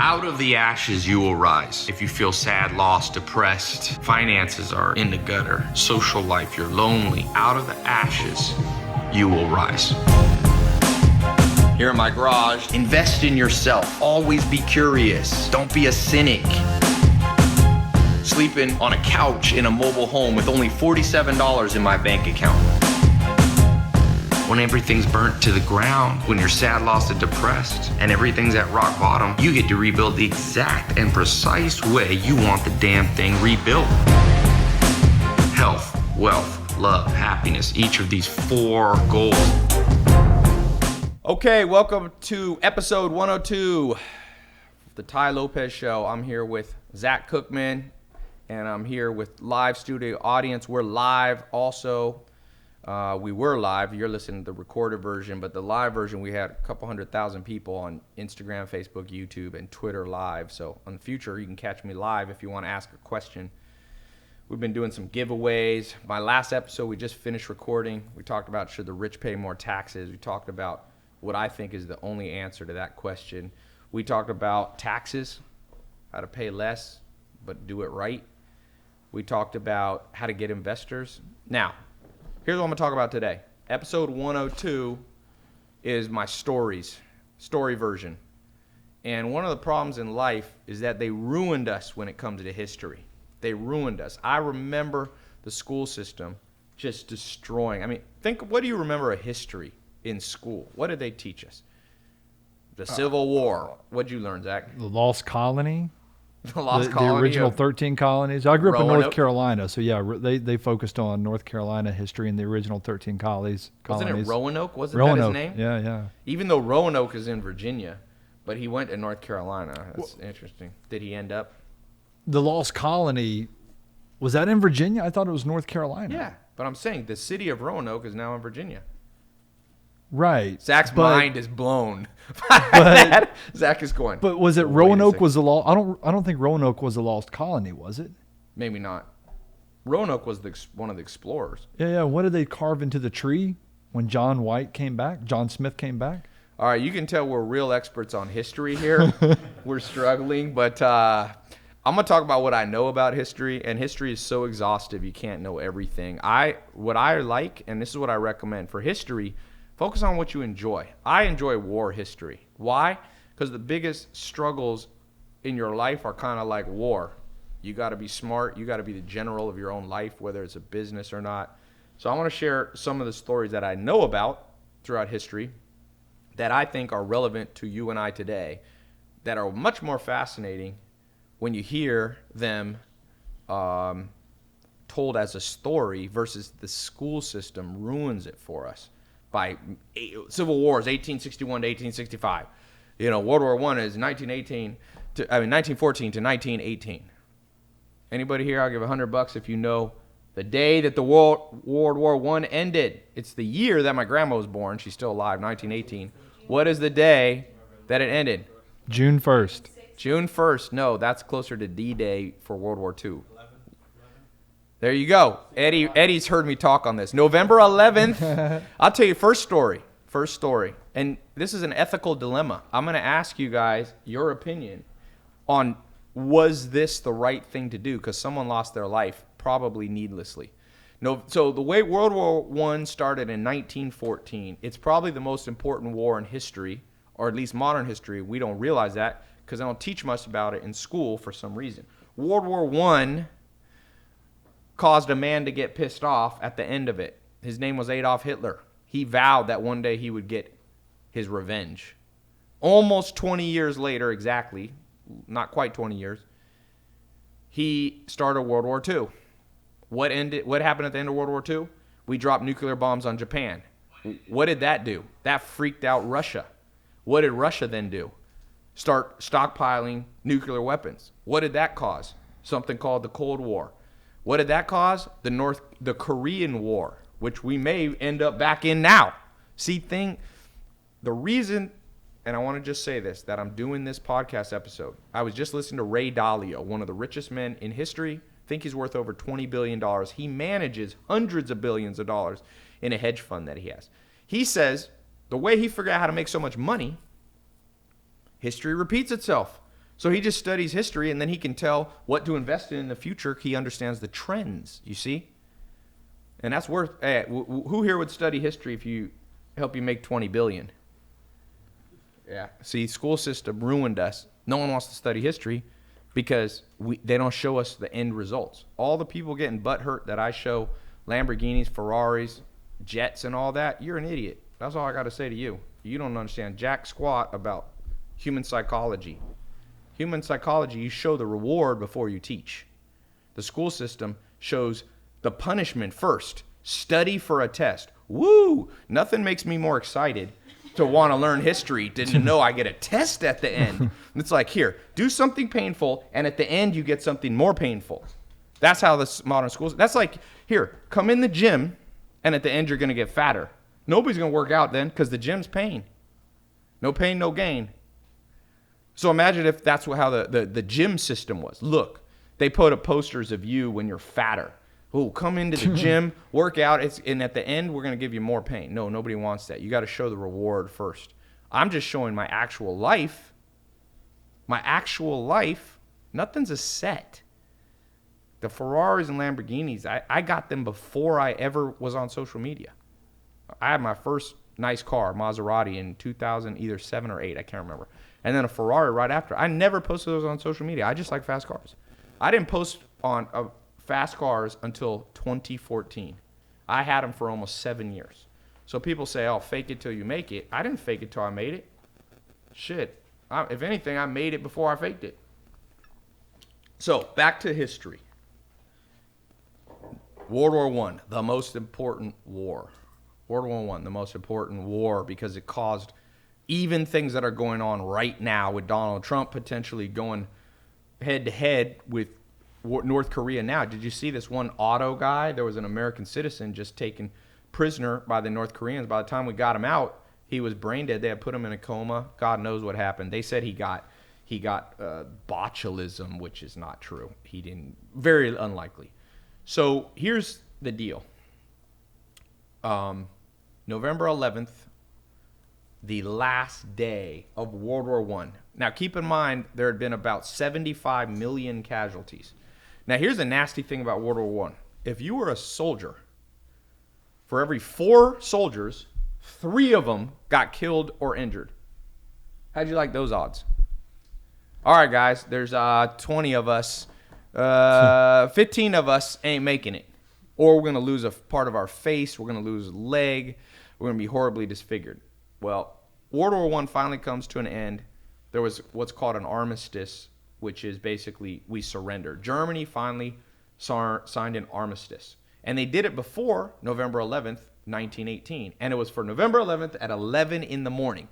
Out of the ashes, you will rise. If you feel sad, lost, depressed, finances are in the gutter, social life, you're lonely, out of the ashes, you will rise. Here in my garage, invest in yourself. Always be curious. Don't be a cynic. Sleeping on a couch in a mobile home with only $47 in my bank account. When everything's burnt to the ground, when you're sad, lost, and depressed, and everything's at rock bottom, you get to rebuild the exact and precise way you want the damn thing rebuilt. Health, wealth, love, happiness, each of these 4 goals. Okay, welcome to episode 102 of the Ty Lopez Show. I'm here with Zach Cookman, and I'm here with live studio audience. We're live also. We were live. You're listening to the recorded version, but the live version, we had a couple 100,000 people on Instagram, Facebook, YouTube, and Twitter live. So in the future, you can catch me live if you want to ask a question. We've been doing some giveaways. My last episode, we just finished recording. We talked about should the rich pay more taxes. We talked about what I think is the only answer to that question. We talked about taxes, how to pay less, but do it right. We talked about how to get investors. Now, here's what I'm going to talk about today. Episode 102 is my story version. And one of the problems in life is that they ruined us when it comes to history. They ruined us. I remember the school system just destroying. I mean, what do you remember of history in school? What did they teach us? The Civil War. What did you learn, Zach? The Lost Colony. The original 13 colonies. I grew up in North Roanoke. Carolina, so yeah, they focused on North Carolina history and the original 13 colonies. Wasn't it Roanoke? Wasn't Roanoke. that his name? Yeah. Even though Roanoke is in Virginia, but he went to North Carolina. That's interesting. Did he end up? The Lost Colony, was that in Virginia? I thought it was North Carolina. Yeah, but I'm saying the city of Roanoke is now in Virginia. Right. Zach's mind is blown by that. Zach is going. But was it Roanoke was the law? I don't think Roanoke was the lost colony, was it? Maybe not. Roanoke was one of the explorers. Yeah. What did they carve into the tree when John Smith came back? All right, you can tell we're real experts on history here. We're struggling, but I'm going to talk about what I know about history, and history is so exhaustive you can't know everything. What I like, and this is what I recommend for history, focus on what you enjoy. I enjoy war history. Why? Because the biggest struggles in your life are kind of like war. You got to be smart. You got to be the general of your own life, whether it's a business or not. So I want to share some of the stories that I know about throughout history that I think are relevant to you and I today, that are much more fascinating when you hear them told as a story versus the school system ruins it for us. By civil wars, 1861 to 1865. World War I is 1914 to 1918. Anybody here? I'll give $100 if you know the day that the World War I ended. It's the year that my grandma was born. She's still alive, 1918. What is the day that it ended? June 1st. June 1st. No, that's closer to D-Day for World War II. There you go. Eddie's heard me talk on this. November 11th. I'll tell you, first story. And this is an ethical dilemma. I'm going to ask you guys your opinion on, was this the right thing to do? Because someone lost their life, probably needlessly. So the way World War I started in 1914, it's probably the most important war in history, or at least modern history. We don't realize that because they don't teach much about it in school for some reason. World War I caused a man to get pissed off at the end of it. His name was Adolf Hitler. He vowed that one day he would get his revenge. Almost 20 years later, exactly, not quite 20 years, he started World War II. What happened at the end of World War II? We dropped nuclear bombs on Japan. What did that do? That freaked out Russia. What did Russia then do? Start stockpiling nuclear weapons. What did that cause? Something called the Cold War. What did that cause? The Korean War, which we may end up back in now. The reason, and I want to just say this, that I'm doing this podcast episode, I was just listening to Ray Dalio, one of the richest men in history. I think he's worth over $20 billion. He manages hundreds of billions of dollars in a hedge fund that he has. He says the way he figured out how to make so much money, history repeats itself. So he just studies history, and then he can tell what to invest in the future. He understands the trends, you see? And that's worth, hey, who here would study history if you help you make $20 billion? Yeah. See, school system ruined us. No one wants to study history because they don't show us the end results. All the people getting butt hurt that I show, Lamborghinis, Ferraris, jets, and all that, you're an idiot. That's all I got to say to you. You don't understand jack squat about human psychology. Human psychology, you show the reward before you teach. The school system shows the punishment first. Study for a test. Woo! Nothing makes me more excited to want to learn history than to know I get a test at the end. It's like, here, do something painful, and at the end you get something more painful. That's how this modern schools. That's like, here, come in the gym, and at the end you're going to get fatter. Nobody's going to work out then because the gym's pain. No pain, no gain. So imagine if that's how the gym system was. Look, they put up posters of you when you're fatter. Oh, come into the gym, work out, and at the end, we're going to give you more pain. No, nobody wants that. You got to show the reward first. I'm just showing my actual life. My actual life, nothing's a set. The Ferraris and Lamborghinis, I got them before I ever was on social media. I had my first nice car, Maserati, in 2000, either 7 or 8, I can't remember. And then a Ferrari right after. I never posted those on social media. I just like fast cars. I didn't post on fast cars until 2014. I had them for almost 7 years. So people say, oh, fake it till you make it. I didn't fake it till I made it. Shit. If anything, I made it before I faked it. So back to history. World War I, the most important war. World War I, the most important war because it caused even things that are going on right now with Donald Trump potentially going head-to-head with North Korea now. Did you see this one auto guy? There was an American citizen just taken prisoner by the North Koreans. By the time we got him out, he was brain dead. They had put him in a coma. God knows what happened. They said he got botulism, which is not true. He didn't. Very unlikely. So here's the deal. November 11th, the last day of World War I. Now, keep in mind, there had been about 75 million casualties. Now, here's a nasty thing about World War I. If you were a soldier, for every 4 soldiers, 3 of them got killed or injured. How'd you like those odds? All right, guys, there's 20 of us. 15 of us ain't making it. Or we're going to lose a part of our face. We're going to lose a leg. We're going to be horribly disfigured. Well, World War I finally comes to an end. There was what's called an armistice, which is basically we surrender. Germany finally signed an armistice. And they did it before November 11th, 1918. And it was for November 11th at 11 in the morning.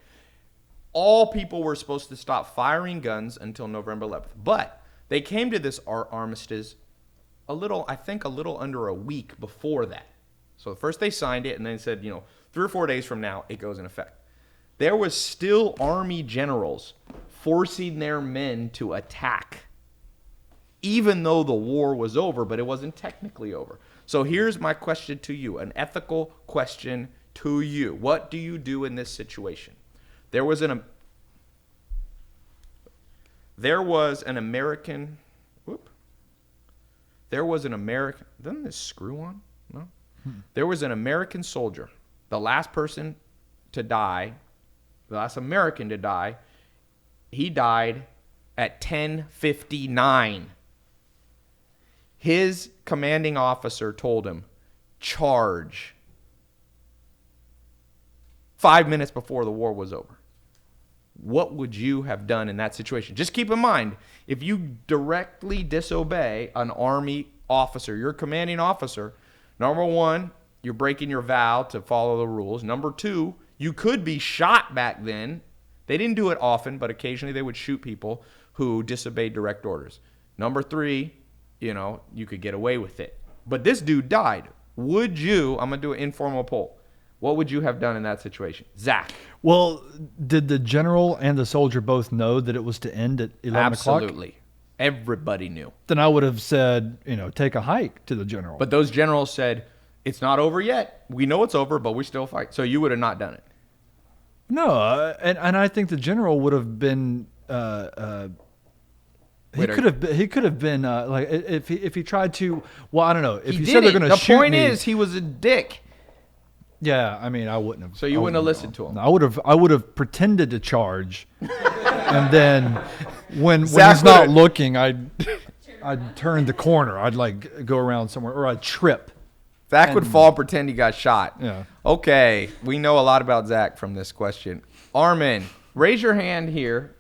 All people were supposed to stop firing guns until November 11th. But they came to this armistice a little under a week before that. So first they signed it and then said, 3 or 4 days from now, it goes in effect. There was still army generals forcing their men to attack, even though the war was over, but it wasn't technically over. So here's my question to you, an ethical question to you. What do you do in this situation? There was an American, doesn't this screw on? No. There was an American soldier, the last American to die. He died at 10:59. His commanding officer told him, charge. 5 minutes before the war was over. What would you have done in that situation? Just keep in mind, if you directly disobey an army officer, your commanding officer, number 1, you're breaking your vow to follow the rules. Number 2, you could be shot back then. They didn't do it often, but occasionally they would shoot people who disobeyed direct orders. Number 3, you could get away with it. But this dude died. Would you, I'm going to do an informal poll. What would you have done in that situation? Zach. Well, did the general and the soldier both know that it was to end at 11 o'clock? Absolutely. Everybody knew. Then I would have said, take a hike to the general. But those generals said, it's not over yet. We know it's over, but we still fight. So you would have not done it. No, and I think the general would have been He could have been like if he tried to. Well, I don't know. If he you said they're didn't. going to shoot The point me, is, he was a dick. yeah. I mean, I wouldn't have. So you wouldn't have listened to him. I would have pretended to charge, and then when Zach he's not would've- looking, I'd turn the corner. I'd like go around somewhere, or I'd trip. Zach would fall and pretend he got shot. Yeah. Okay, we know a lot about Zach from this question. Armin, raise your hand here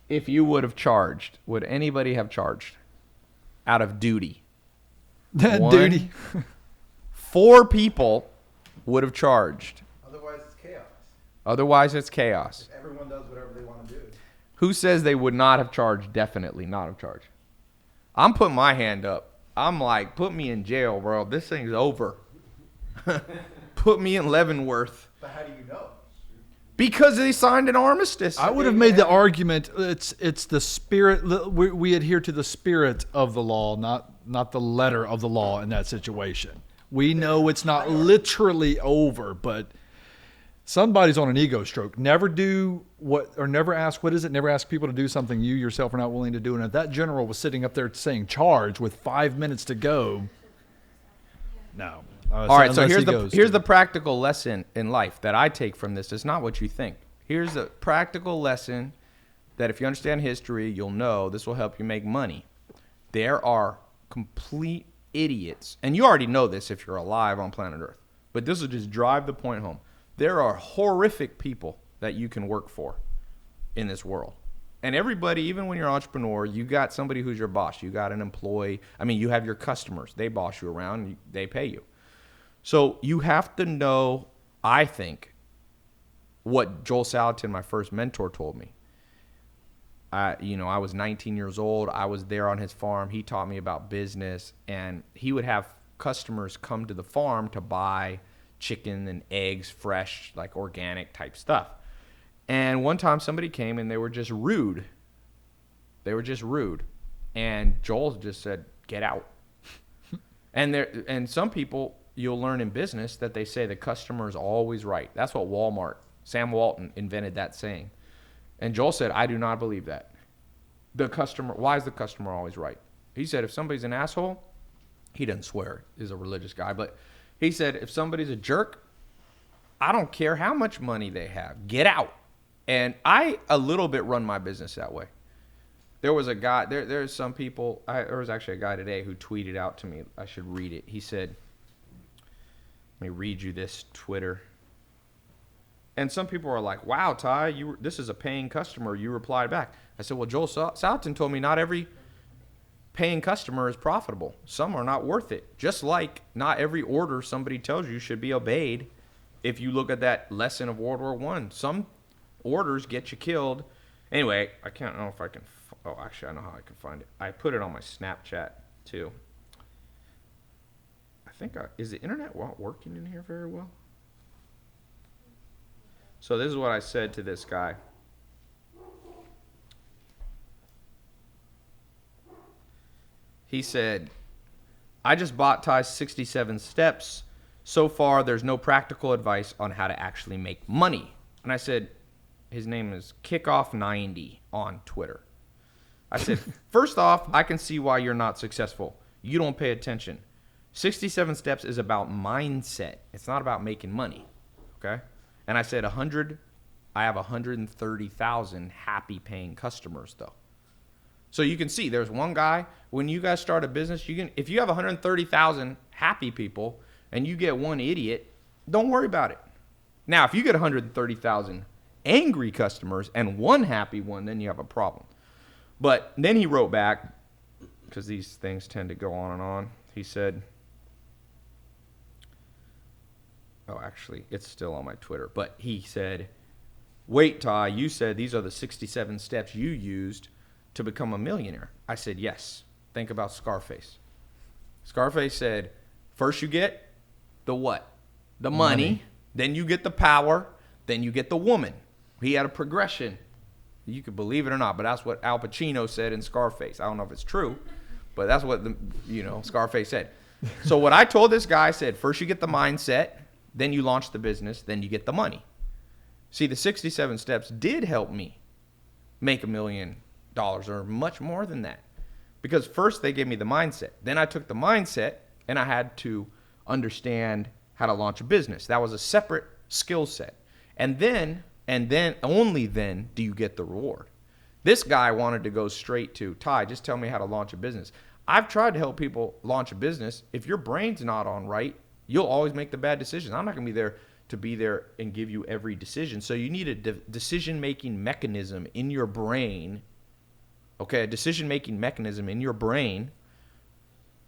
if you would have charged. Would anybody have charged out of duty? One. Duty. 4 people would have charged. Otherwise, it's chaos. Otherwise, it's chaos. Everyone does whatever they want to do. Who says they would not have charged? Definitely not have charged. I'm putting my hand up. I'm like, put me in jail, bro. This thing's over. Put me in Leavenworth. But how do you know? Because they signed an armistice. I would have made the argument it's the spirit. We adhere to the spirit of the law, not the letter of the law in that situation. We know it's not literally over, but somebody's on an ego stroke. Never do what, or never ask, what is it? Never ask people to do something you yourself are not willing to do. And if that general was sitting up there saying charge with 5 minutes to go, no. All right, so here's the practical lesson in life that I take from this. It's not what you think. Here's a practical lesson that if you understand history, you'll know this will help you make money. There are complete idiots, and you already know this if you're alive on planet Earth, but this will just drive the point home. There are horrific people that you can work for in this world. And everybody, even when you're an entrepreneur, you got somebody who's your boss. You got an employee. I mean, you have your customers. They boss you around. They pay you. So you have to know, I think, what Joel Salatin, my first mentor, told me. I was 19 years old. I was there on his farm. He taught me about business, and he would have customers come to the farm to buy chicken and eggs, fresh, like organic type stuff. And one time somebody came and they were just rude. And Joel just said, "Get out." And some people, you'll learn in business that they say the customer is always right. That's what Walmart, Sam Walton invented that saying. And Joel said, "I do not believe that. Why is the customer always right?" He said, if somebody's an asshole, he doesn't swear, he's a religious guy, but he said, if somebody's a jerk, I don't care how much money they have, get out. And I a little bit run my business that way. There was a guy, there's some people, there was actually a guy today who tweeted out to me, I should read it. He said, let me read you this Twitter. And some people are like, "Wow, Ty, this is a paying customer." You replied back. I said, "Well, Joel Salatin told me not every paying customer is profitable. Some are not worth it. Just like not every order somebody tells you should be obeyed. If you look at that lesson of World War I, some orders get you killed." Anyway, I can't know if I can. Oh, actually, I know how I can find it. I put it on my Snapchat too. I think is the internet working in here very well? So this is what I said to this guy. He said, "I just bought Ty's 67 steps. So far, there's no practical advice on how to actually make money." And I said, his name is Kickoff90 on Twitter. I said, "First off, I can see why you're not successful. You don't pay attention. 67 steps is about mindset. It's not about making money, okay?" And I said, I have 130,000 happy paying customers though. So you can see there's one guy, when you guys start a business, if you have 130,000 happy people and you get one idiot, don't worry about it. Now, if you get 130,000 angry customers and one happy one, then you have a problem. But then he wrote back, because these things tend to go on and on. He said, oh, actually, it's still on my Twitter. But he said, "Wait, Ty, you said these are the 67 steps you used to become a millionaire." I said, "Yes. Think about Scarface." Scarface said, first you get the what? The money. Then you get the power. Then you get the woman. He had a progression. You could believe it or not, but that's what Al Pacino said in Scarface. I don't know if it's true, but that's what Scarface said. So what I told this guy, I said, first you get the mindset. Then you launch the business, then you get the money. See, the 67 steps did help me make $1 million dollars or much more than that. Because first they gave me the mindset. Then I took the mindset and I had to understand how to launch a business. That was a separate skill set. And then only then do you get the reward. This guy wanted to go straight to, Ty, just tell me how to launch a business. I've tried to help people launch a business. If your brain's not on right, you'll always make the bad decisions. I'm not going to be there and give you every decision. So you need a decision-making mechanism in your brain. Okay, a decision-making mechanism in your brain.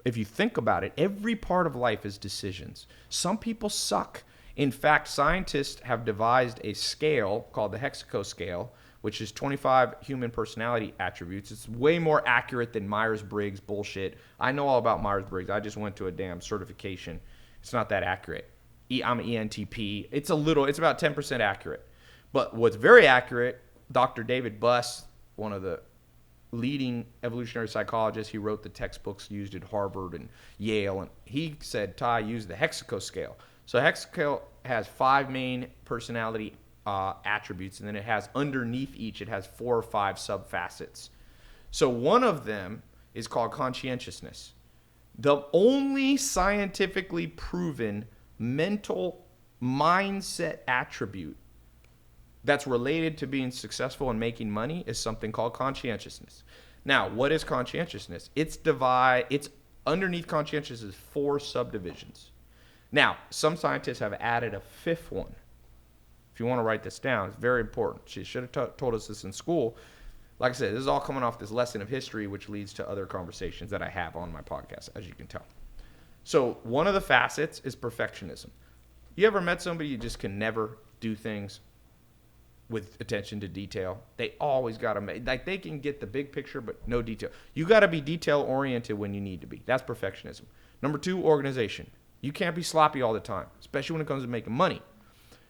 If you think about it, every part of life is decisions. Some people suck. In fact, scientists have devised a scale called the Hexaco scale, which is 25 human personality attributes. It's way more accurate than Myers-Briggs bullshit. I know all about Myers-Briggs. I just went to a damn certification. It's not that accurate. I'm an ENTP. It's about 10% accurate. But what's very accurate, Dr. David Buss, one of the leading evolutionary psychologists, he wrote the textbooks used at Harvard and Yale, and he said, Ty, use the Hexaco scale. So Hexaco has 5 main personality attributes, and then it has underneath each, it has 4 or 5 subfacets. So one of them is called conscientiousness. The only scientifically proven mental mindset attribute that's related to being successful and making money is something called conscientiousness. Now, what is conscientiousness? It's underneath conscientiousness is 4 subdivisions. Now, some scientists have added a 5th one. If you want to write this down, it's very important. She should have told us this in school. Like I said, this is all coming off this lesson of history, which leads to other conversations that I have on my podcast, as you can tell. So one of the facets is perfectionism. You ever met somebody you just can never do things with attention to detail? They always got to make, like, they can get the big picture, but no detail. You got to be detail-oriented when you need to be. That's perfectionism. Number 2, organization. You can't be sloppy all the time, especially when it comes to making money.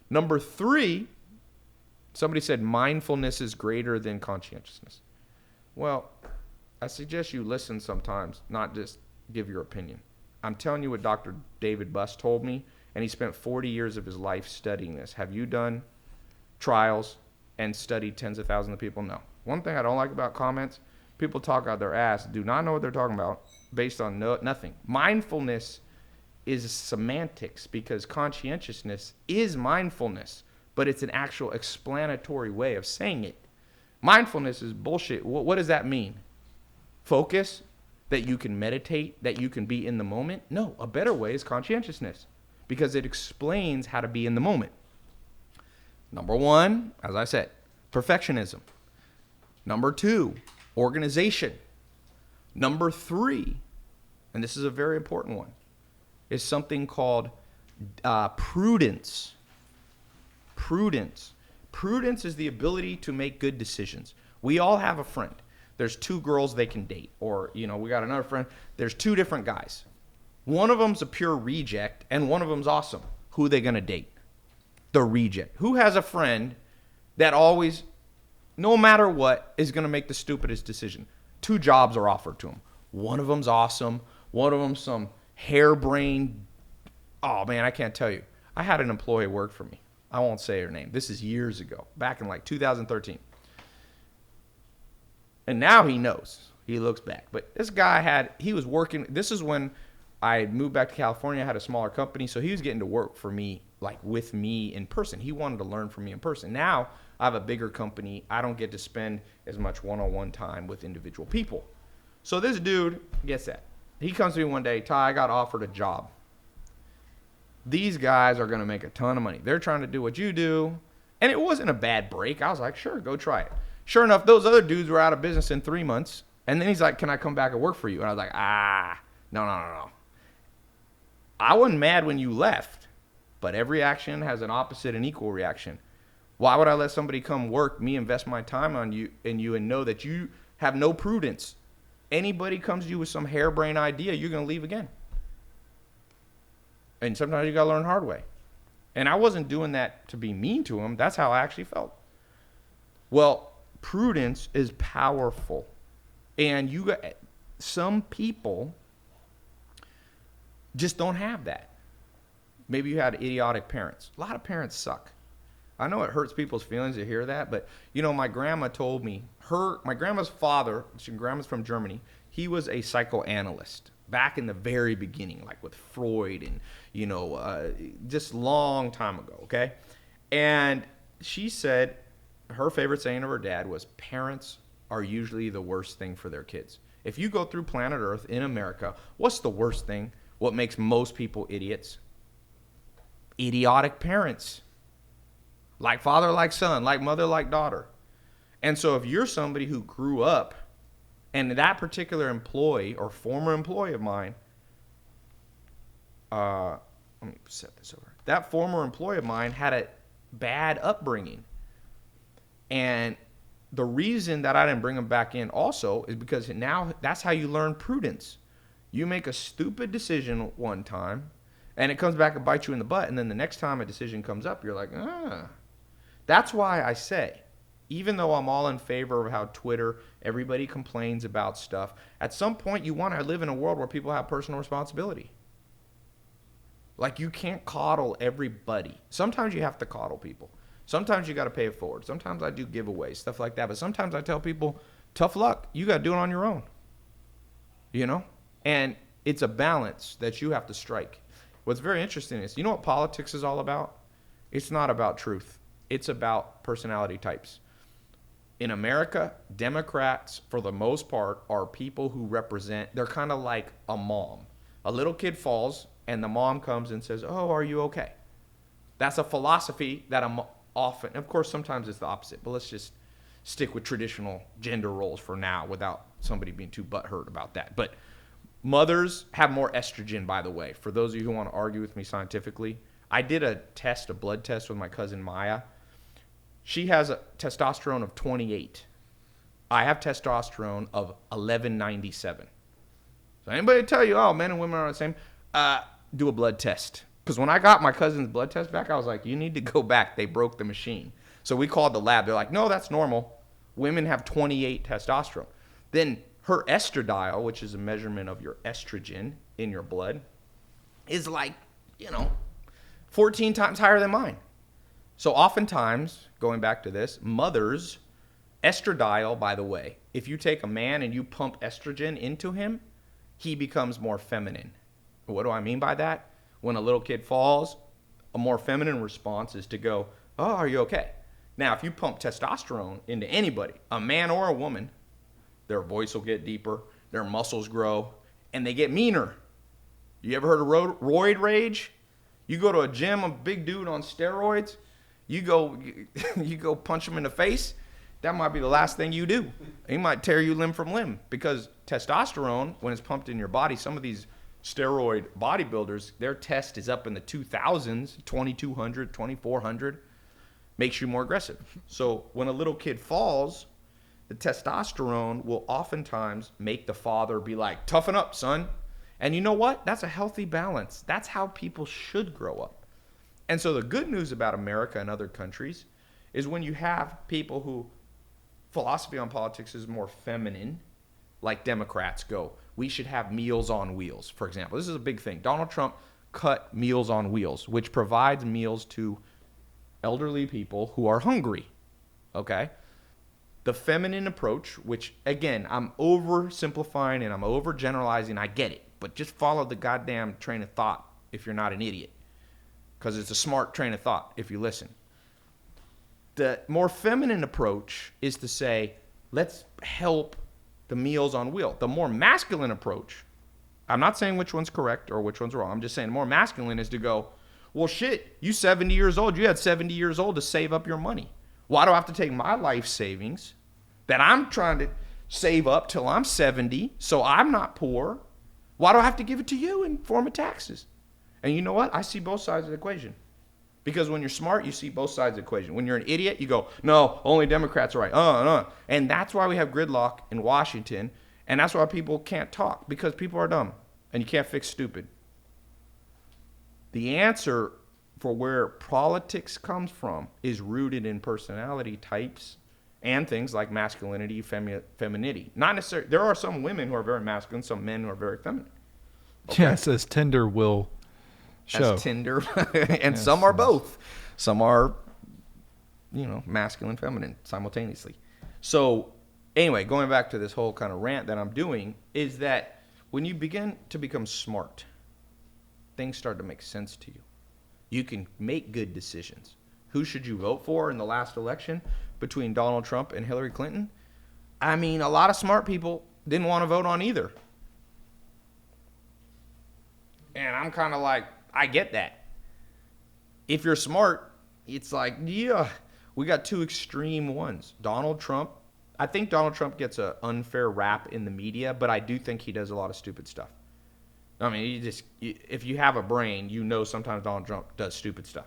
Number 3, somebody said mindfulness is greater than conscientiousness. Well, I suggest you listen sometimes, not just give your opinion. I'm telling you what Dr. David Buss told me, and he spent 40 years of his life studying this. Have you done trials and studied tens of thousands of people? No. One thing I don't like about comments, people talk out their ass, do not know what they're talking about based on nothing. Mindfulness is semantics because conscientiousness is mindfulness, but it's an actual explanatory way of saying it. Mindfulness is bullshit. What does that mean? Focus? That you can meditate? That you can be in the moment? No, a better way is conscientiousness because it explains how to be in the moment. Number 1, as I said, perfectionism. Number 2, organization. Number 3, and this is a very important one, is something called prudence. Prudence. Prudence is the ability to make good decisions. We all have a friend. There's 2 girls they can date. Or, we got another friend. There's 2 different guys. One of them's a pure reject, and one of them's awesome. Who are they going to date? The reject. Who has a friend that always, no matter what, is going to make the stupidest decision? 2 jobs are offered to him. One of them's awesome. One of them's some harebrained. Oh, man, I can't tell you. I had an employee work for me. I won't say her name. This is years ago, back in like 2013. And now he knows. He looks back. But this guy he was working. This is when I had moved back to California. I had a smaller company. So he was getting to work for me, like with me in person. He wanted to learn from me in person. Now I have a bigger company. I don't get to spend as much one-on-one time with individual people. So this dude gets that. He comes to me one day, Ty, I got offered a job. These guys are going to make a ton of money. They're trying to do what you do. And it wasn't a bad break. I was like, sure, go try it. Sure enough, those other dudes were out of business in 3 months. And then he's like, can I come back and work for you? And I was like, no. I wasn't mad when you left. But every action has an opposite and equal reaction. Why would I let somebody come work, me invest my time on you and know that you have no prudence? Anybody comes to you with some harebrained idea, you're going to leave again. And sometimes you got to learn the hard way. And I wasn't doing that to be mean to him. That's how I actually felt. Well, prudence is powerful. And some people just don't have that. Maybe you had idiotic parents. A lot of parents suck. I know it hurts people's feelings to hear that, but you know, my grandma told me my grandma's father, grandma's from Germany, he was a psychoanalyst back in the very beginning, like with Freud and, you know, just long time ago, okay? And she said her favorite saying of her dad was, parents are usually the worst thing for their kids. If you go through planet Earth in America, what's the worst thing? What makes most people idiots? Idiotic parents. Like father, like son, like mother, like daughter. And so if you're somebody who grew up and that particular employee or former employee of mine, let me set this over. That former employee of mine had a bad upbringing. And the reason that I didn't bring him back in also is because now that's how you learn prudence. You make a stupid decision one time, and it comes back and bites you in the butt, and then the next time a decision comes up, you're like, That's why I say, even though I'm all in favor of how Twitter, everybody complains about stuff, at some point you want to live in a world where people have personal responsibility. Like, you can't coddle everybody. Sometimes you have to coddle people. Sometimes you got to pay it forward. Sometimes I do giveaways, stuff like that. But sometimes I tell people, tough luck. You got to do it on your own. You know? And it's a balance that you have to strike. What's very interesting is, you know what politics is all about? It's not about truth. It's about personality types. In America, Democrats, for the most part, are people who represent, they're kind of like a mom. A little kid falls, and the mom comes and says, oh, are you okay? That's a philosophy that I'm often, of course, sometimes it's the opposite, but let's just stick with traditional gender roles for now without somebody being too butthurt about that. But mothers have more estrogen, by the way. For those of you who want to argue with me scientifically, I did a blood test with my cousin Maya. She has a testosterone of 28. I have testosterone of 1197. So anybody tell you, oh, men and women are the same, do a blood test. Because when I got my cousin's blood test back, I was like, you need to go back. They broke the machine. So we called the lab. They're like, no, that's normal. Women have 28 testosterone. Then her estradiol, which is a measurement of your estrogen in your blood, is like, 14 times higher than mine. So oftentimes, going back to this, mothers, estradiol, by the way, if you take a man and you pump estrogen into him, he becomes more feminine. What do I mean by that? When a little kid falls, a more feminine response is to go, oh, are you okay? Now, if you pump testosterone into anybody, a man or a woman, their voice will get deeper, their muscles grow, and they get meaner. You ever heard of roid rage? You go to a gym, a big dude on steroids, you go punch him in the face, that might be the last thing you do. He might tear you limb from limb, because testosterone, when it's pumped in your body, some of these steroid bodybuilders, their test is up in the 2000s, 2200, 2400, makes you more aggressive. So when a little kid falls, the testosterone will oftentimes make the father be like, toughen up, son. And you know what? That's a healthy balance. That's how people should grow up. And so the good news about America and other countries is when you have people who philosophy on politics is more feminine, like Democrats go, we should have Meals on Wheels, for example. This is a big thing. Donald Trump cut Meals on Wheels, which provides meals to elderly people who are hungry, okay? The feminine approach, which, again, I'm oversimplifying and I'm overgeneralizing, I get it, but just follow the goddamn train of thought if you're not an idiot, because it's a smart train of thought if you listen. The more feminine approach is to say, let's help the Meals on Wheels. The more masculine approach, I'm not saying which one's correct or which one's wrong. I'm just saying the more masculine is to go, well, shit, you 70 years old. You had 70 years old to save up your money. Why do I have to take my life savings that I'm trying to save up till I'm 70 so I'm not poor? Why do I have to give it to you in form of taxes? And you know what? I see both sides of the equation. Because when you're smart, you see both sides of the equation. When you're an idiot, you go, no, only Democrats are right. And that's why we have gridlock in Washington. And that's why people can't talk, because people are dumb. And you can't fix stupid. The answer for where politics comes from is rooted in personality types and things like masculinity, femininity. Not necessarily. There are some women who are very masculine, some men who are very feminine. Okay? Yes, as Tinder will show. As Tinder. And some are both. Some are masculine, feminine simultaneously. So anyway, going back to this whole kind of rant that I'm doing is that when you begin to become smart, things start to make sense to you. You can make good decisions. Who should you vote for in the last election between Donald Trump and Hillary Clinton? I mean, a lot of smart people didn't want to vote on either. And I'm kind of like, I get that. If you're smart, it's like, yeah, we got two extreme ones. Donald Trump, I think Donald Trump gets an unfair rap in the media, but I do think he does a lot of stupid stuff. I mean, if you have a brain, sometimes Donald Trump does stupid stuff,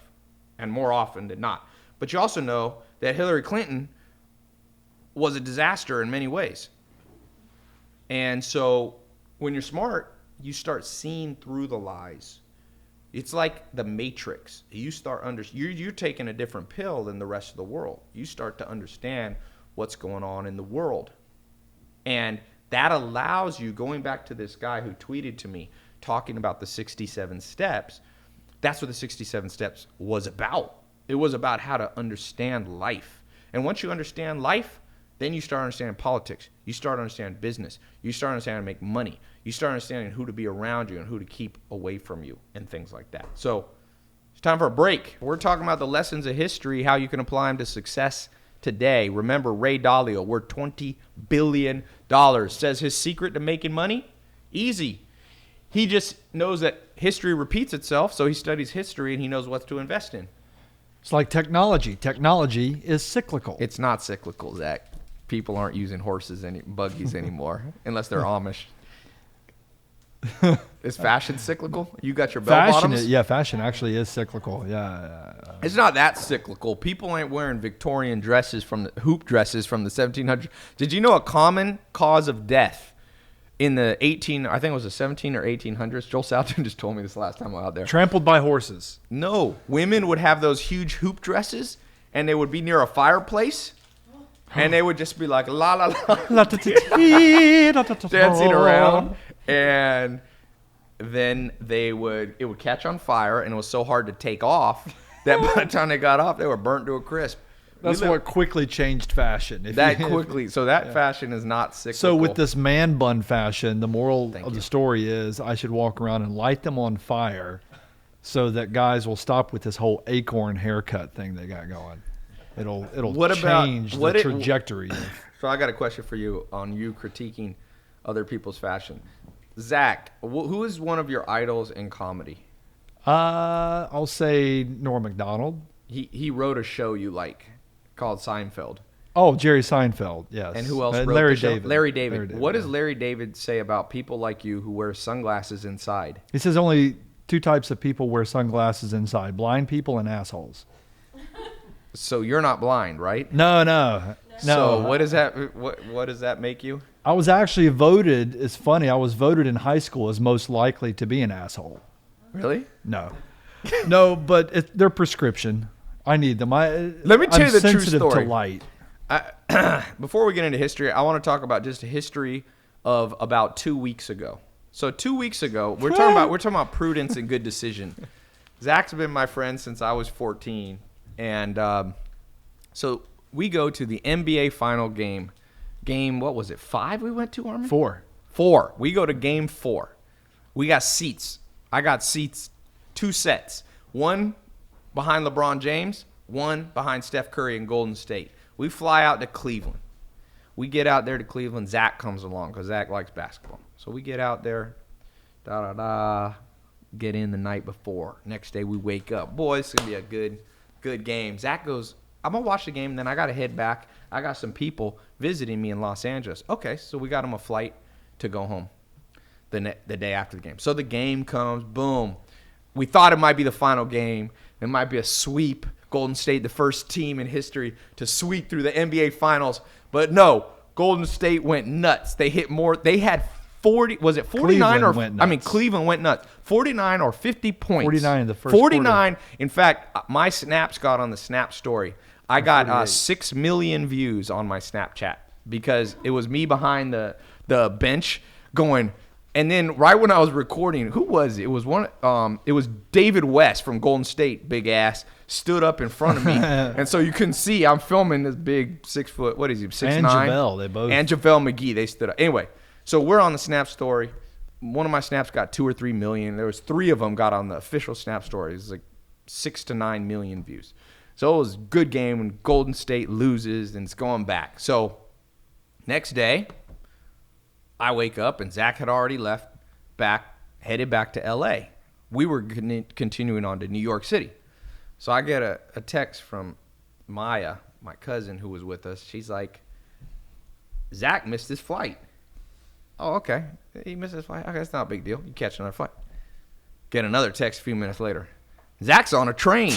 and more often than not. But you also know that Hillary Clinton was a disaster in many ways. And so when you're smart, you start seeing through the lies. It's like the Matrix. You start you're taking a different pill than the rest of the world. You start to understand what's going on in the world. And that allows you, going back to this guy who tweeted to me talking about the 67 steps, that's what the 67 steps was about. It was about how to understand life. And once you understand life, then you start understanding politics. You start understanding business. You start understanding how to make money. You start understanding who to be around you and who to keep away from you and things like that. So it's time for a break. We're talking about the lessons of history, how you can apply them to success today. Remember, Ray Dalio, worth $20 billion, says his secret to making money? Easy. He just knows that history repeats itself, so he studies history and he knows what to invest in. It's like technology. Technology is cyclical. It's not cyclical, Zach. People aren't using buggies anymore, unless they're Amish. Is fashion cyclical? You got your bell bottoms? Fashion actually is cyclical. Yeah. It's not that cyclical. People ain't wearing Victorian dresses hoop dresses from the 1700s. Did you know a common cause of death in the I think it was the 17 or 1800s? Joel Salton just told me this last time I was out there. Trampled by horses. No, women would have those huge hoop dresses, and they would be near a fireplace, and they would just be like la la la, dancing around, and then it would catch on fire, and it was so hard to take off that by the time they got off, they were burnt to a crisp. That's what quickly changed fashion. So that fashion is not cyclical. So with this man bun fashion, the moral of the story is I should walk around and light them on fire so that guys will stop with this whole acorn haircut thing they got going. It'll change the trajectory. So I got a question for you on you critiquing other people's fashion. Zach, who is one of your idols in comedy? I'll say Norm Macdonald. He wrote a show you like called Seinfeld. Oh, Jerry Seinfeld, yes. And who else wrote Larry the show? David. Larry David. What does Larry David say about people like you who wear sunglasses inside? He says only two types of people wear sunglasses inside: blind people and assholes. So you're not blind, right? No. So what does that make you? I was actually voted. It's funny. I was voted in high school as most likely to be an asshole. Really? No, but they're prescription. I need them. Let me tell you the true story. To light. Before we get into history, I want to talk about just a history of about 2 weeks ago. So 2 weeks ago, we're talking about prudence and good decision. Zach's been my friend since I was 14, and so we go to the NBA final game. What was it? 5 we went to, Armin? 4. We go to game 4. We got seats. I got seats, 2 sets. One behind LeBron James, one behind Steph Curry in Golden State. We fly out to Cleveland. We get out there to Cleveland. Zach comes along because Zach likes basketball. So we get out there, get in the night before. Next day we wake up. Boy, it's going to be a good game. Zach goes, I'm going to watch the game, and then I got to head back. I got some people visiting me in Los Angeles. Okay, so we got him a flight to go home the day after the game. So the game comes, boom. We thought it might be the final game. It might be a sweep. Golden State, the first team in history to sweep through the NBA Finals. But no, Golden State went nuts. They hit more. They had 40. Was it 49 Cleveland went nuts. 49 or 50 points. 49 in the first 49. quarter. In fact, my snaps got on the Snap story. I got 6 million views on my Snapchat because it was me behind the bench going, And then right when I was recording, who was it? It was it was David West from Golden State, big ass, stood up in front of me. And so you couldn't see. I'm filming this big 6 foot, what is he, 6'9"? And JaVale, they both. And JaVale McGee, they stood up. Anyway, so we're on the Snap Story. One of my snaps got 2 or 3 million. There was 3 of them got on the official Snap Story. It was like 6 to 9 million views. So it was a good game when Golden State loses and it's going back. So next day, I wake up and Zach had already headed back to L.A. We were continuing on to New York City. So I get a text from Maya, my cousin who was with us. She's like, Zach missed his flight. Oh, okay. He missed his flight. Okay, it's not a big deal. You catch another flight. Get another text a few minutes later. Zach's on a train.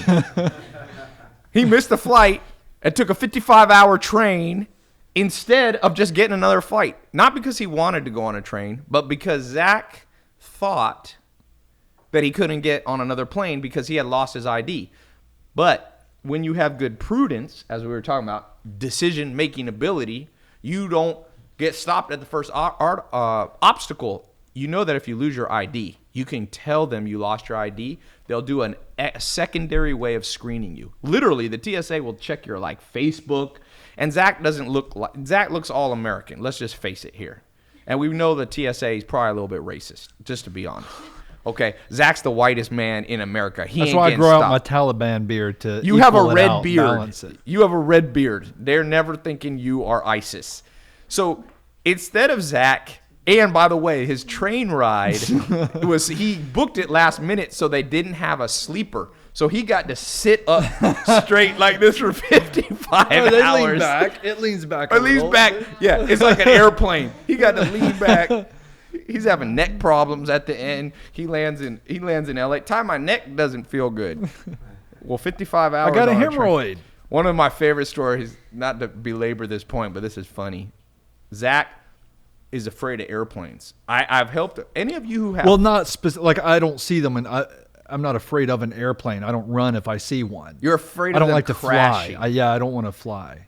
He missed the flight and took a 55-hour train instead of just getting another flight. Not because he wanted to go on a train, but because Zach thought that he couldn't get on another plane because he had lost his ID. But when you have good prudence, as we were talking about, decision-making ability, you don't get stopped at the first obstacle. You know that if you lose your ID, you can tell them you lost your ID. They'll do a secondary way of screening you. Literally, the TSA will check your Facebook. And Zach doesn't look like Zach looks all American. Let's just face it here. And we know the TSA is probably a little bit racist, just to be honest. Okay, Zach's the whitest man in America. That's why I grow out my Taliban beard to. You have a red out, beard. You have a red beard. They're never thinking you are ISIS. So instead of Zach, and by the way, his train ride he booked it last minute, so they didn't have a sleeper. So he got to sit up straight like this for 55 hours. It leans back. It leans back. Yeah, it's like an airplane. He got to lean back. He's having neck problems at the end. He lands in LA. Time my neck doesn't feel good. Well, 55 hours. I got a hemorrhoid. One of my favorite stories, not to belabor this point, but this is funny. Zach is afraid of airplanes. I've helped any of you who have. Well, not specific. Like I don't see them, and I'm not afraid of an airplane. I don't run if I see one. You're afraid of I don't them like to crashing. fly. I don't want to fly.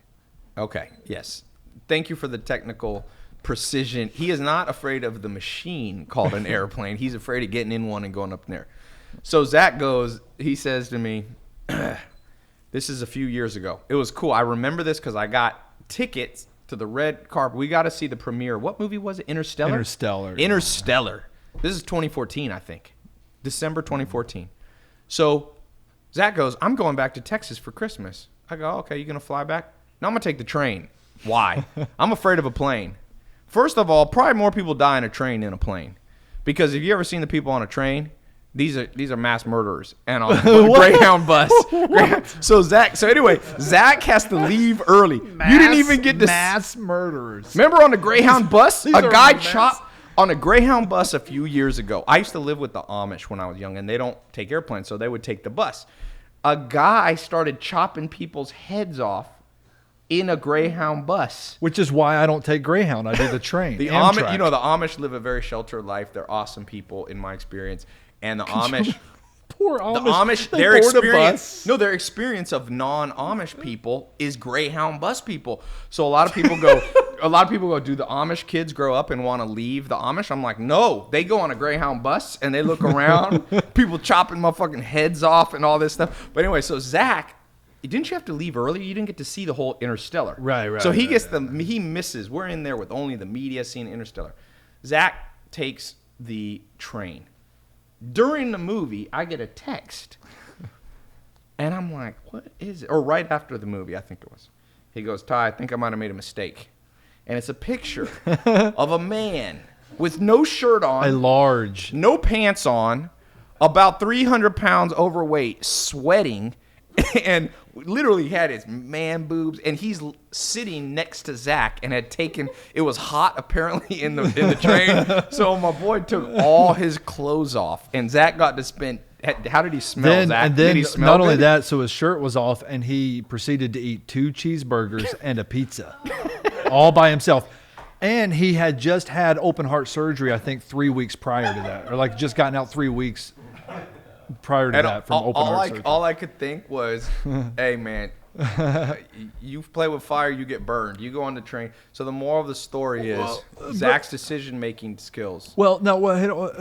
Okay. Yes. Thank you for the technical precision. He is not afraid of the machine called an airplane. He's afraid of getting in one and going up in there. So Zach he says to me, this is a few years ago. It was cool. I remember this because I got tickets to the red carpet. We got to see the premiere. What movie was it? Interstellar? Interstellar. This is 2014, I think. December 2014. So Zach goes, I'm going back to Texas for Christmas. I go, okay, you going to fly back? No, I'm going to take the train. Why? I'm afraid of a plane. First of all, probably more people die in a train than a plane. Because have you ever seen the people on a train? These are mass murderers. And on a Greyhound bus. So Zach has to leave early. You didn't even get to mass murderers. Remember on the Greyhound bus? A guy chopped on a Greyhound bus a few years ago. I used to live with the Amish when I was young, and they don't take airplanes, so they would take the bus. A guy started chopping people's heads off in a Greyhound bus. Which is why I don't take Greyhound. I do the train. The Amish live a very sheltered life. They're awesome people in my experience. And the Amish... Poor Amish. The Amish, their experience of non-Amish people is Greyhound bus people. So a lot of people go, do the Amish kids grow up and want to leave the Amish? I'm like, no, they go on a Greyhound bus and they look around, people chopping motherfucking heads off and all this stuff. But anyway, so Zach, didn't you have to leave early? You didn't get to see the whole Interstellar. Right. So he misses. We're in there with only the media seeing Interstellar. Zach takes the train. During the movie, I get a text, and I'm like, what is it? Or right after the movie, I think it was. He goes, Ty, I think I might have made a mistake. And it's a picture of a man with no shirt on. No pants on, about 300 pounds overweight, sweating, and literally had his man boobs, and he's sitting next to Zach and had taken, it was hot apparently in the train, so my boy took all his clothes off, and Zach got to spend, how did he smell, Zach? And then did he smell not only good? that, so his shirt was off, and he proceeded to eat 2 cheeseburgers and a pizza, all by himself. And he had just had open heart surgery, I think 3 weeks prior to that, or like just gotten out 3 weeks prior to that from open heart surgery. All I could think was, hey man, You play with fire, you get burned. You go on the train. So the moral of the story is Zach's decision-making skills. Well, no,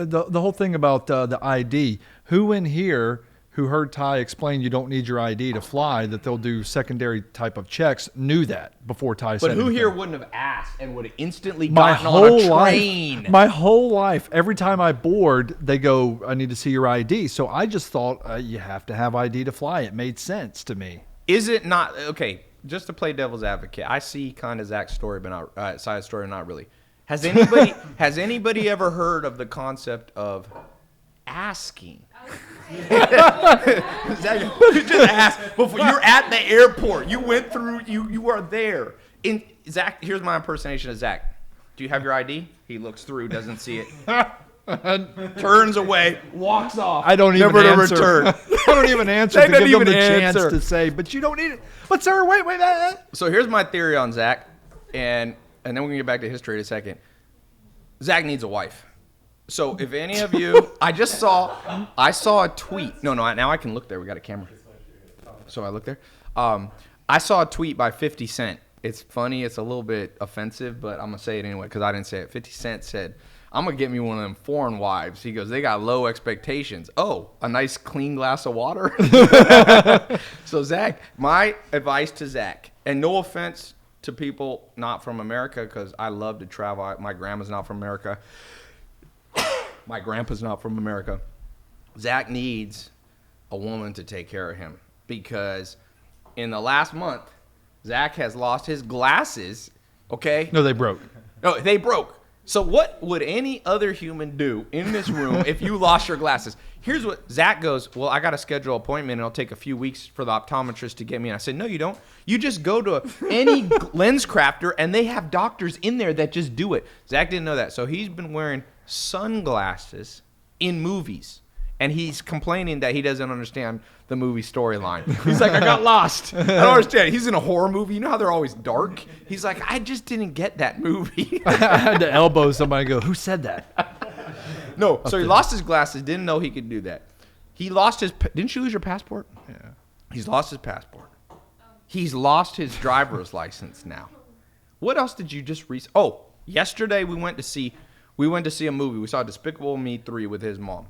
the whole thing about the ID. Who in here who heard Ty explain you don't need your ID to fly, that they'll do secondary type of checks, knew that before Ty said But who anything? here wouldn't have asked and would have instantly My gotten on whole a train? life, my whole life, every time I board, they go, I need to see your ID. So I just thought you have to have ID to fly. It made sense to me. Is it not okay? Just to play devil's advocate, I see kind of Zach's story, but not side story, not really. Has anybody ever heard of the concept of asking? Zach, you just ask before you're at the airport. You went through. You are there. In Zach, here's my impersonation of Zach. Do you have your ID? He looks through, doesn't see it, turns away, walks off. I don't even never answer. to return. I don't even answer Zach to give doesn't them the even chance answer. to say, but you don't need it. But sir, wait. So here's my theory on Zach, and then we're gonna get back to history in a second. Zach needs a wife. So if any of you, I saw a tweet. No, now I can look there. We got a camera. So I look there. I saw a tweet by 50 Cent. It's funny. It's a little bit offensive, but I'm gonna say it anyway because I didn't say it. 50 Cent said, "I'm gonna get me one of them foreign wives." He goes, "They got low expectations." Oh, a nice clean glass of water. So Zach, my advice to Zach, and no offense to people not from America, because I love to travel. My grandma's not from America. My grandpa's not from America. Zach needs a woman to take care of him because in the last month, Zach has lost his glasses. Okay? No, they broke. No, they broke. So what would any other human do in this room if you lost your glasses? Here's what Zach goes, well, I got to schedule an appointment and it'll take a few weeks for the optometrist to get me. And I said, no, you don't. You just go to any lens crafter and they have doctors in there that just do it. Zach didn't know that. So he's been wearing sunglasses in movies. And he's complaining that he doesn't understand the movie storyline. He's like, I got lost. I don't understand. He's in a horror movie. You know how they're always dark? He's like, I just didn't get that movie. I had to elbow somebody and go, who said that? No, so he lost his glasses. Didn't know he could do that. He lost his. Didn't you lose your passport? Yeah. He's lost his passport. He's lost his driver's license now. What else did you just Oh, yesterday we went to see a movie. We saw Despicable Me 3 with his mom.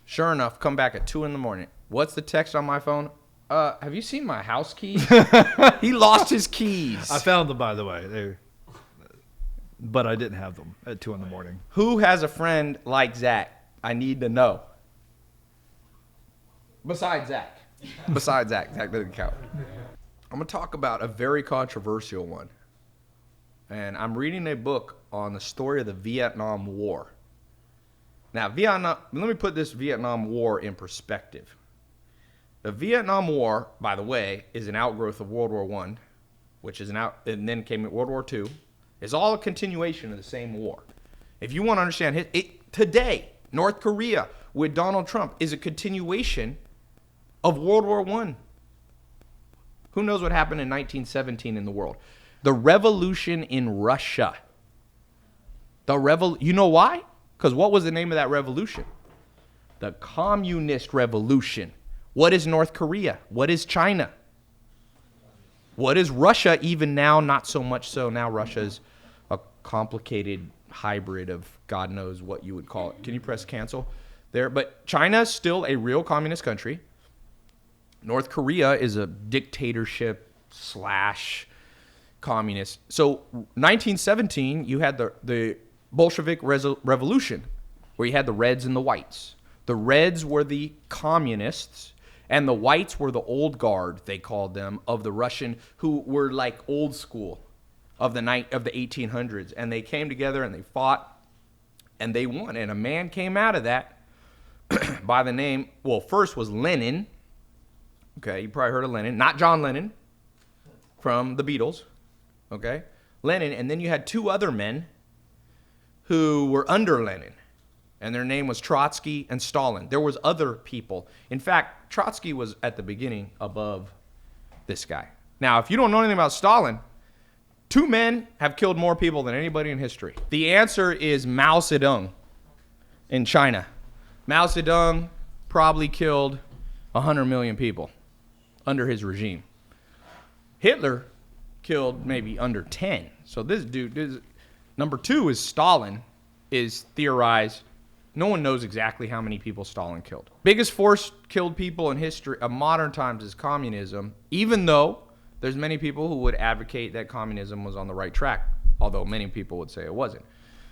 Sure enough, come back at 2 a.m. What's the text on my phone? Have you seen my house keys? He lost his keys. I found them, by the way. But I didn't have them at 2 a.m. Who has a friend like Zach? I need to know. Besides Zach. Zach doesn't count. I'm going to talk about a very controversial one. And I'm reading a book on the story of the Vietnam War. Now, let me put this Vietnam War in perspective. The Vietnam War, by the way, is an outgrowth of World War I, which is and then came World War II. It's all a continuation of the same war. If you want to understand today, North Korea with Donald Trump is a continuation of World War I. Who knows what happened in 1917 in the world? The revolution in Russia. You know why? Because what was the name of that revolution? The Communist Revolution. What is North Korea? What is China? What is Russia even now? Not so much so. Now Russia's a complicated hybrid of God knows what you would call it. Can you press cancel there? But China is still a real communist country. North Korea is a dictatorship / communist. So 1917, you had the Bolshevik Revolution, where you had the Reds and the Whites. The Reds were the communists, and the Whites were the old guard, they called them, of the Russian, who were like old school of the 1800s. And they came together and they fought, and they won. And a man came out of that by the name, first was Lenin. Okay, you probably heard of Lenin. Not John Lennon from the Beatles. Okay, Lenin. And then you had two other men who were under Lenin, and their name was Trotsky and Stalin. There was other people. In fact, Trotsky was at the beginning above this guy. Now, if you don't know anything about Stalin, two men have killed more people than anybody in history. The answer is Mao Zedong in China. Mao Zedong probably killed 100 million people under his regime. Hitler killed maybe under 10. So this dude, number 2 is Stalin, is theorized. No one knows exactly how many people Stalin killed. Biggest force killed people in history of modern times is communism, even though there's many people who would advocate that communism was on the right track, although many people would say it wasn't.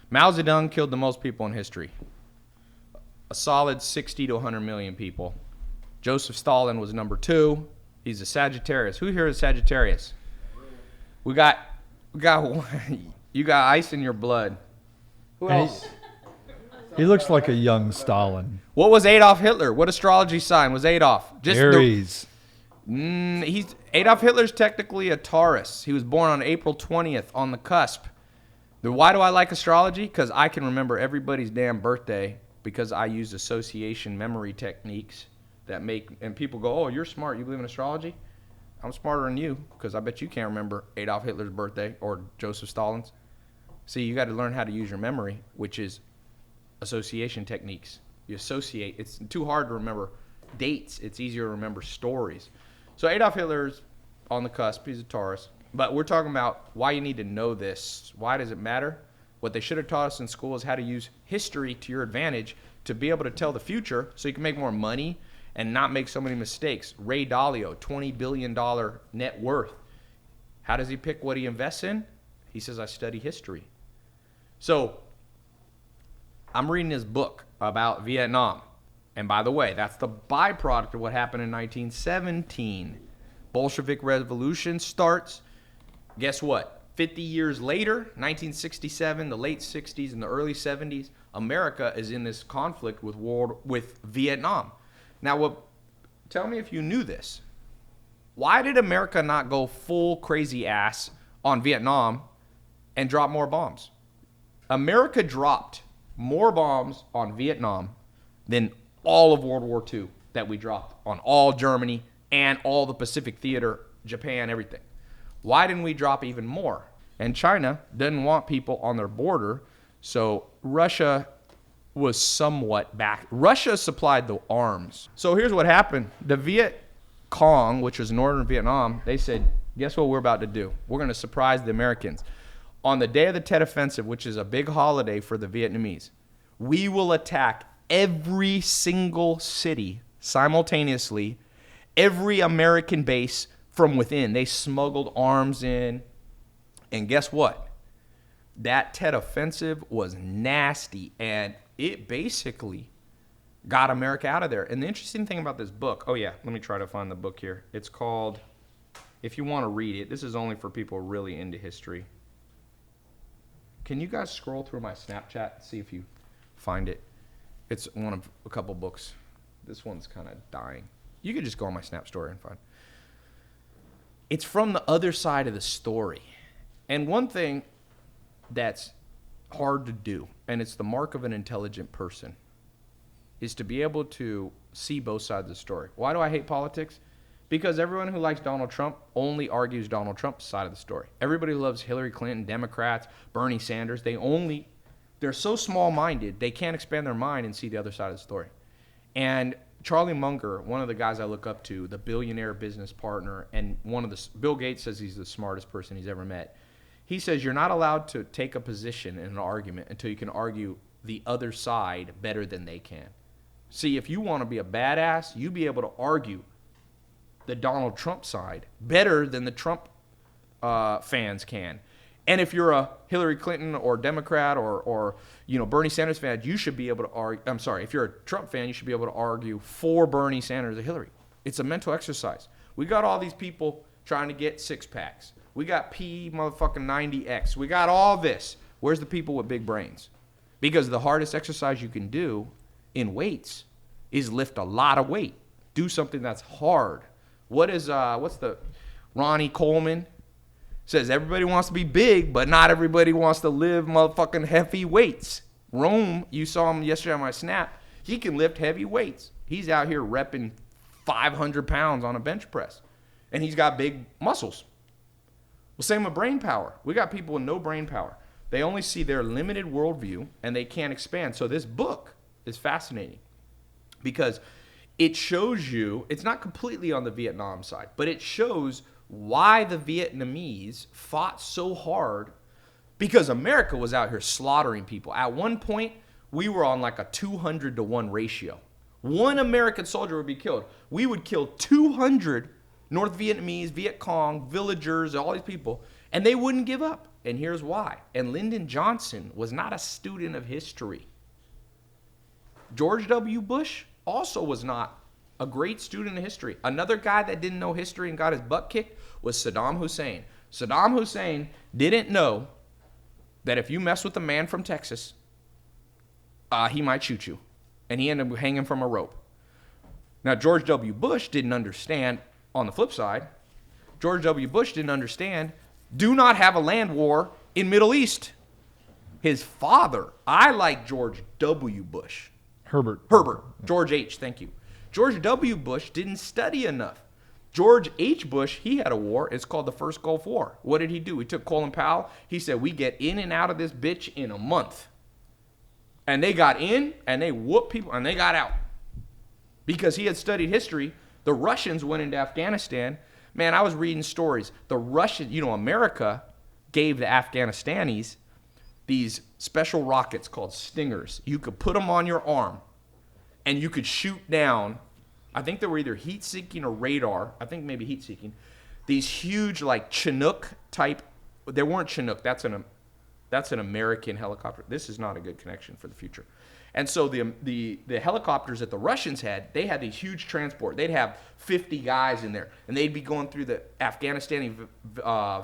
Mao Zedong killed the most people in history. A solid 60 to 100 million people. Joseph Stalin was number 2. He's a Sagittarius. Who here is Sagittarius? We got you got ice in your blood. Who else? He looks like a young Stalin. What was Adolf Hitler? What astrology sign was Adolf? Aries. Adolf Hitler's technically a Taurus. He was born on April 20th on the cusp. Why do I like astrology? Because I can remember everybody's damn birthday because I use association memory techniques that make, and people go, oh, you're smart. You believe in astrology? I'm smarter than you because I bet you can't remember Adolf Hitler's birthday or Joseph Stalin's. See, you got to learn how to use your memory, which is association techniques. You associate. It's too hard to remember dates. It's easier to remember stories. So Adolf Hitler's on the cusp. He's a Taurus. But we're talking about why you need to know this. Why does it matter? What they should have taught us in school is how to use history to your advantage to be able to tell the future so you can make more money and not make so many mistakes. Ray Dalio, $20 billion net worth. How does he pick what he invests in? He says, I study history. So I'm reading his book about Vietnam. And by the way, that's the byproduct of what happened in 1917. Bolshevik Revolution starts. Guess what? 50 years later, 1967, the late 60s and the early 70s, America is in this conflict with Vietnam. Now, tell me if you knew this. Why did America not go full crazy ass on Vietnam and drop more bombs? America dropped more bombs on Vietnam than all of World War II that we dropped on all Germany and all the Pacific Theater, Japan, everything. Why didn't we drop even more? And China didn't want people on their border, so Russia was somewhat back. Russia supplied the arms. So here's what happened. The Viet Cong, which was northern Vietnam, they said, guess what we're about to do? We're going to surprise the Americans. On the day of the Tet Offensive, which is a big holiday for the Vietnamese, we will attack every single city simultaneously, every American base from within. They smuggled arms in. And guess what? That Tet Offensive was nasty, and it basically got America out of there. And the interesting thing about this book, oh yeah, let me try to find the book here. It's called, if you want to read it, this is only for people really into history. Can you guys scroll through my Snapchat and see if you find it? It's one of a couple books. This one's kind of dying. You could just go on my Snap story and find it. It's from the other side of the story. And one thing that's hard to do, and it's the mark of an intelligent person, is to be able to see both sides of the story. Why do I hate politics? Because everyone who likes Donald Trump only argues Donald Trump's side of the story. Everybody who loves Hillary Clinton, Democrats, Bernie Sanders, they're so small-minded, they can't expand their mind and see the other side of the story. And Charlie Munger, one of the guys I look up to, the billionaire business partner, and Bill Gates says he's the smartest person he's ever met. He says you're not allowed to take a position in an argument until you can argue the other side better than they can. See, if you want to be a badass, you be able to argue the Donald Trump side better than the Trump fans can. And if you're a Hillary Clinton or Democrat or Bernie Sanders fan, you should be able to argue. I'm sorry, if you're a Trump fan, you should be able to argue for Bernie Sanders or Hillary. It's a mental exercise. We got all these people trying to get six packs. We got P motherfucking 90X. We got all this. Where's the people with big brains? Because the hardest exercise you can do in weights is lift a lot of weight. Do something that's hard. What's the Ronnie Coleman says everybody wants to be big, but not everybody wants to lift motherfucking heavy weights. Rome, you saw him yesterday on my Snap. He can lift heavy weights. He's out here repping 500 pounds on a bench press. And he's got big muscles. Well, same with brain power. We got people with no brain power. They only see their limited worldview, and they can't expand. So this book is fascinating because it shows you, it's not completely on the Vietnam side, but it shows why the Vietnamese fought so hard, because America was out here slaughtering people. At one point, we were on like a 200-to-1 ratio. One American soldier would be killed. We would kill 200 North Vietnamese, Viet Cong, villagers, all these people, and they wouldn't give up. And here's why. And Lyndon Johnson was not a student of history. George W. Bush also was not a great student of history. Another guy that didn't know history and got his butt kicked was Saddam Hussein. Saddam Hussein didn't know that if you mess with a man from Texas, he might shoot you. And he ended up hanging from a rope. Now, George W. Bush didn't understand, on the flip side, George W. Bush didn't understand, do not have a land war in Middle East. His father, I like George W. Bush. Herbert. George H., thank you. George W. Bush didn't study enough. George H. Bush, he had a war. It's called the First Gulf War. What did he do? He took Colin Powell. He said, we get in and out of this bitch in a month. And they got in, and they whooped people, and they got out. Because he had studied history. The Russians went into Afghanistan. Man, I was reading stories. The Russians, America gave the Afghanistanis these special rockets called Stingers. You could put them on your arm, and you could shoot down. I think they were either heat-seeking or radar. I think maybe heat-seeking. These huge, like, Chinook type. They weren't Chinook. That's an American helicopter. This is not a good connection for the future. And so the helicopters that the Russians had, they had these huge transport. They'd have 50 guys in there, and they'd be going through the Afghanistani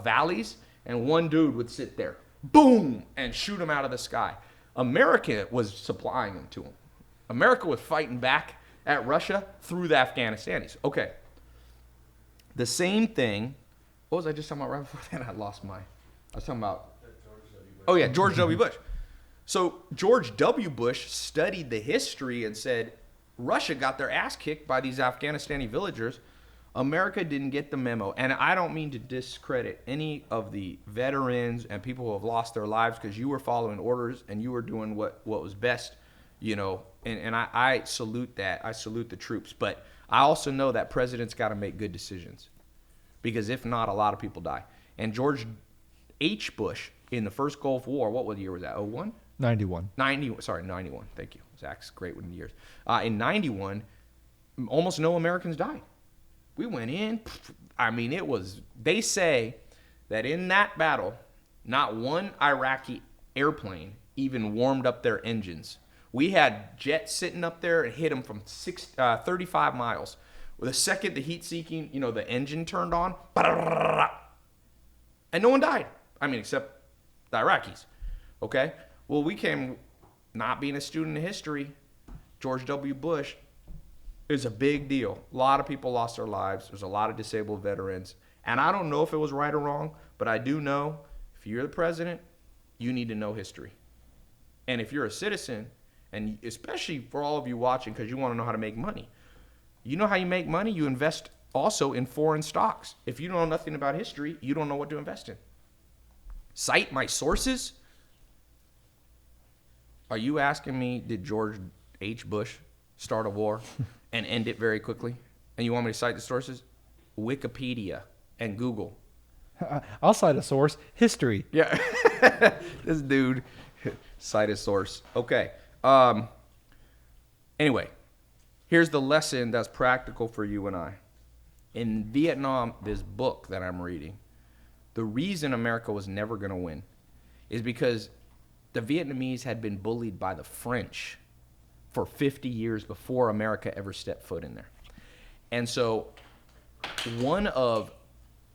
valleys, and one dude would sit there, boom, and shoot them out of the sky. America was supplying them to them. America was fighting back at Russia through the Afghanistanis. Okay. The same thing. What was I just talking about right before that? I was talking about. Oh, yeah, George W. Bush. So George W. Bush studied the history and said, Russia got their ass kicked by these Afghanistani villagers. America didn't get the memo. And I don't mean to discredit any of the veterans and people who have lost their lives, because you were following orders and you were doing what was best, and I salute that. I salute the troops. But I also know that presidents got to make good decisions, because if not, a lot of people die. And George H. Bush, in the first Gulf War, what year was that? 01? 91. 91. Thank you. Zach's great with the years. In 91, almost no Americans died. We went in. They say that in that battle, not one Iraqi airplane even warmed up their engines. We had jets sitting up there and hit them from 35 miles. Well, the second the heat-seeking, the engine turned on, and no one died. Except the Iraqis. Okay? Well, we came, not being a student of history, George W. Bush is a big deal. A lot of people lost their lives. There's a lot of disabled veterans. And I don't know if it was right or wrong, but I do know if you're the president, you need to know history. And if you're a citizen, and especially for all of you watching, because you want to know how to make money, you know how you make money? You invest also in foreign stocks. If you know nothing about history, you don't know what to invest in. Cite my sources. Are you asking me, did George H. Bush start a war and end it very quickly? And you want me to cite the sources? Wikipedia and Google. I'll cite a source. History. Yeah. This dude, cite a source. Okay. Anyway, here's the lesson that's practical for you and I. In Vietnam, this book that I'm reading, the reason America was never going to win is because the Vietnamese had been bullied by the French for 50 years before America ever stepped foot in there. And so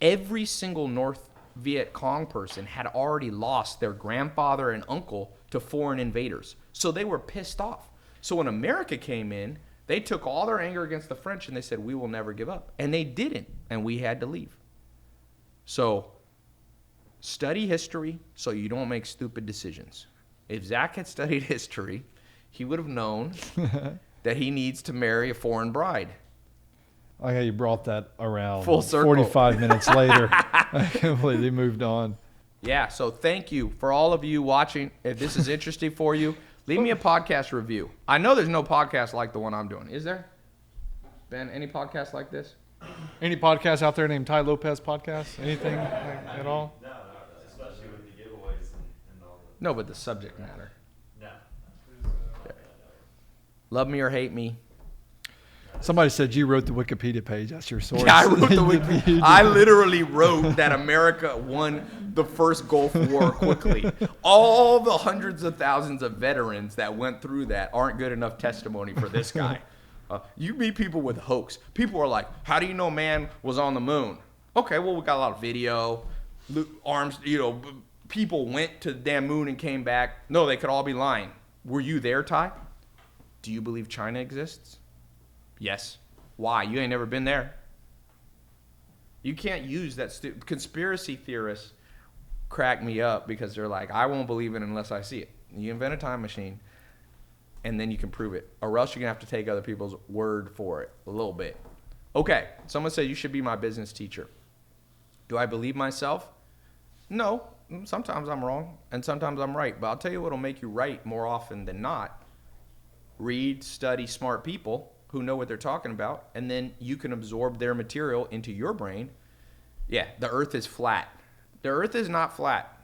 every single North Viet Cong person had already lost their grandfather and uncle to foreign invaders. So they were pissed off. So when America came in, they took all their anger against the French and they said, we will never give up. And they didn't, and we had to leave. So study history so you don't make stupid decisions. If Zach had studied history, he would have known that he needs to marry a foreign bride. I like how you brought that around. Full circle. 45 minutes later, I completely moved on. Yeah, so thank you for all of you watching. If this is interesting for you, leave me a podcast review. I know there's no podcast like the one I'm doing. Is there? Ben, any podcast like this? Any podcasts out there named Ty Lopez podcast? Anything at all? No, especially with the giveaways and all the. No, but the subject matter. No. Love me or hate me. Somebody said you wrote the Wikipedia page. That's your source. Yeah, I wrote the Wikipedia. I literally wrote that America won the first Gulf War quickly. All the hundreds of thousands of veterans that went through that aren't good enough testimony for this guy. You meet people with hoax. People are like, how do you know man was on the moon? Okay, well, we got a lot of video. Arms, people went to the damn moon and came back. No, they could all be lying. Were you there, Ty? Do you believe China exists? Yes. Why? You ain't never been there. You can't use that. Conspiracy theorists crack me up because they're like, I won't believe it unless I see it. You invent a time machine, and then you can prove it. Or else you're going to have to take other people's word for it a little bit. Okay, someone said you should be my business teacher. Do I believe myself? No. Sometimes I'm wrong, and sometimes I'm right. But I'll tell you what will make you right more often than not. Read, study smart people who know what they're talking about, and then you can absorb their material into your brain. Yeah, the earth is flat. The earth is not flat.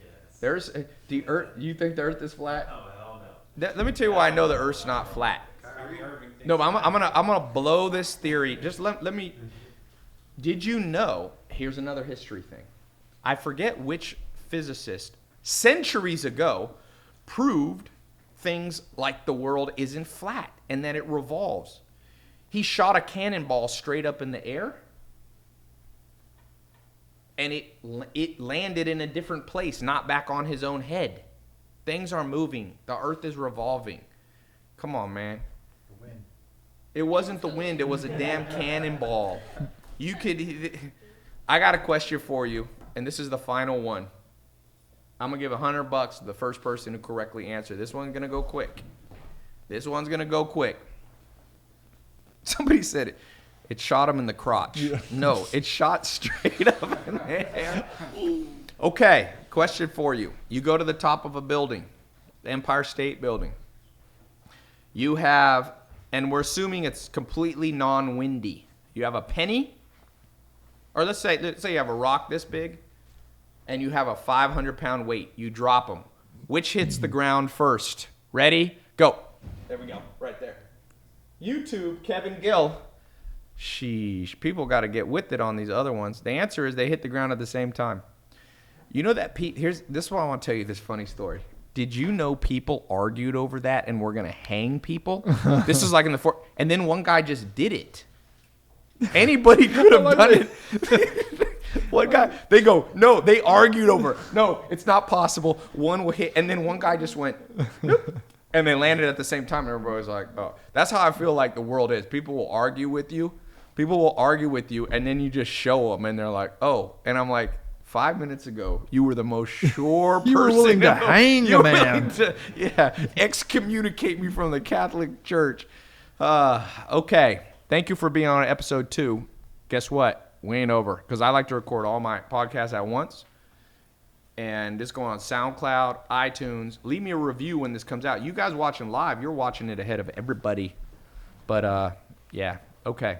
Yes. There's the earth. You think the earth is flat? Oh, hell no. Let me tell you why I know the earth's not flat. No, but I'm gonna blow this theory. Just let me. Did you know? Here's another history thing. I forget which physicist centuries ago proved things like the world isn't flat and that it revolves. He shot a cannonball straight up in the air, and it landed in a different place, not back on his own head. Things are moving. The earth is revolving. Come on, man. The wind. It wasn't the wind. It was a damn cannonball. I got a question for you, and this is the final one. I'm going to give $100 to the first person who correctly answered. This one's going to go quick. Somebody said it. It shot him in the crotch. Yeah. No, it shot straight up in the air. Okay, question for you. You go to the top of a building, the Empire State Building. You have, and we're assuming it's completely non-windy. You have a penny, or let's say you have a rock this big, and you have a 500-pound weight. You drop them. Which hits the ground first? Ready? Go. There we go. Right there. YouTube, Kevin Gill. Sheesh. People got to get with it on these other ones. The answer is they hit the ground at the same time. You know that this is why I want to tell you this funny story. Did you know people argued over that and were going to hang people? This is like in the and then one guy just did it. Anybody could have done it. One guy, they go, no, they argued over, no, it's not possible. One will hit, and then one guy just went, nope, and they landed at the same time, and everybody was like, oh. That's how I feel like the world is. People will argue with you, and then you just show them, and they're like, oh. And I'm like, 5 minutes ago, you were the most sure person. You were willing to hang a man. Excommunicate me from the Catholic Church. Okay, thank you for being on episode 2. Guess what? We ain't over, because I like to record all my podcasts at once. And this going on SoundCloud, iTunes. Leave me a review when this comes out. You guys watching live, you're watching it ahead of everybody. But, yeah, okay.